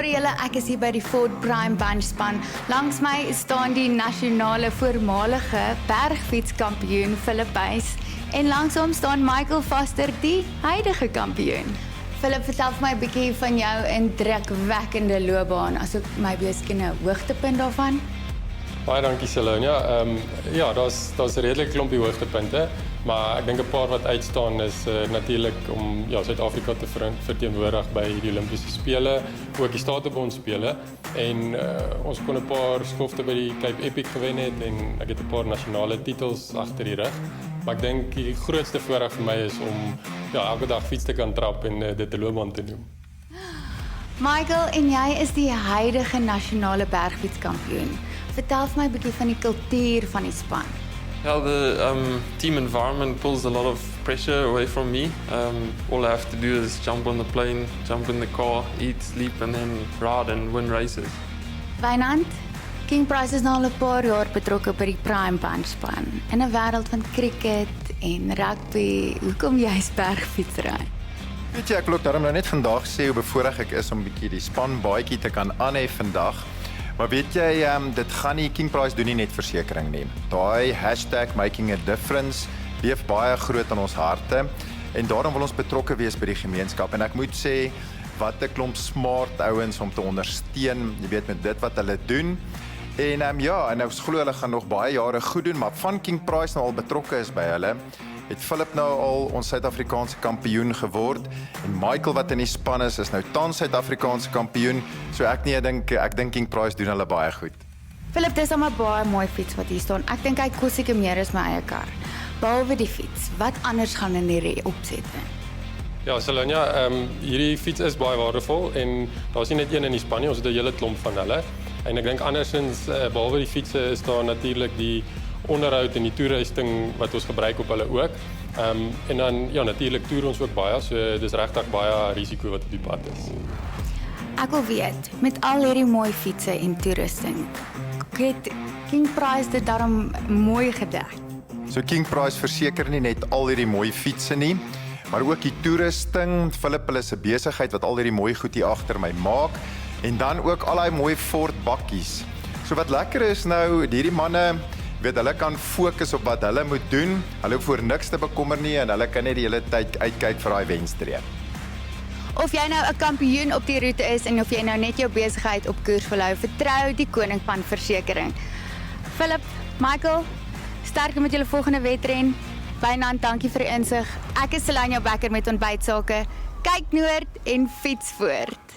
Môre julle, ek is hier by die Ford Prime Bunchspan. Langs my staan die nasionale voormalige bergfietskampioen Philip Buys en langs hom staan Michael Foster, die huidige kampioen. Philip, vertel vir my 'n bietjie van jou indrukwekkende loopbaan, asook my beskene hoogtepunt daarvan. Baie dankie Salonia. Ja, daar's 'n redelike klompie hoogtepunte, maar ek dink 'n paar wat uitstaan is natuurlik om Suid-Afrika te verteenwoordig by die Olimpiese spele, ook die Statebond spele en ons kon 'n paar skofte by die Cape Epic gewen het en ek het 'n paar nasionale titels agter die rug. Maar ek dink die grootste voorreg vir my is om elke dag fiets te kan trap en dit 'n loopbaan te noem. Michael, en jy is die huidige nasionale bergfietskampioen. Vertel vir my 'n bietjie van die kultuur van die span. Yeah, the team environment pulls a lot of pressure away from me. All I have to do is jump on the plane, jump in the car, eat, sleep and then ride and win races. Wynand, King Price is nou al 'n paar jaar betrokke by die Prime Bunchspan. In 'n wêreld van cricket en rugby, hoekom jy's bergfietsry? Weet jy, ek wil ook daarom nou net vandag sê hoe bevoorreg ek is om 'n bietjie die span baadjie te kan aanhef vandag. Maar weet jy, dit gaan nie, King Price doen nie net versekering nie. Daai #making a difference leef baie groot in ons harte en daarom wil ons betrokke wees by die gemeenskap. En ek moet sê, wat 'n klomp smart ouens om te ondersteun, jy weet, met dit wat hulle doen. En en ons glo hulle gaan nog baie jare goed doen, maar van King Price nou al betrokke is by hulle, het Philip nou al ons Suid-Afrikaanse kampioen geword en Michael wat in die span is nou tans Suid-Afrikaanse kampioen. So ek dink King Price doen hulle baie goed. Philip, dis 'n baie mooi fiets wat hier staan. Ek dink hy kos seker meer as my eie kar. Behalwe die fiets, wat anders gaan in hierdie opsette? Ja, Salonia, hierdie fiets is baie waardevol en daar's nie net een in die span nie, ons het 'n hele klomp van hulle. En ek dink andersins, behalwe die fietsse is daar natuurlik die onderhoud en die toerusting wat ons gebruik op hulle ook. En dan natuurlik toer ons ook baie, so dis regtig baie risiko wat op die pad is. Ek wil weet, met al hierdie mooi fietsse en toerusting, het King Price dit daarom mooi gedek? So King Price verseker nie net al hierdie mooi fietsse nie, maar ook die toerusting. Philip, hulle is 'n besigheid wat al hierdie mooi goed hier agter my maak en dan ook al daai mooi Ford bakkies. So wat lekker is nou, hierdie manne, weet, hulle kan fokus op wat hulle moet doen. Hulle hoef voor niks te bekommer nie en hulle kan net die hele tyd uitkyk vir daai wenstreep. Of jy nou 'n kampioen op die roete is en of jy nou net jou besigheid op koers wil hou, vertrou die koning van versekering. Philip, Michael, sterkte met julle volgende wedren. Wynand, dankie vir die insig. Ek is Salonia Becker met ontbytsake. Kyk noord en fiets voort.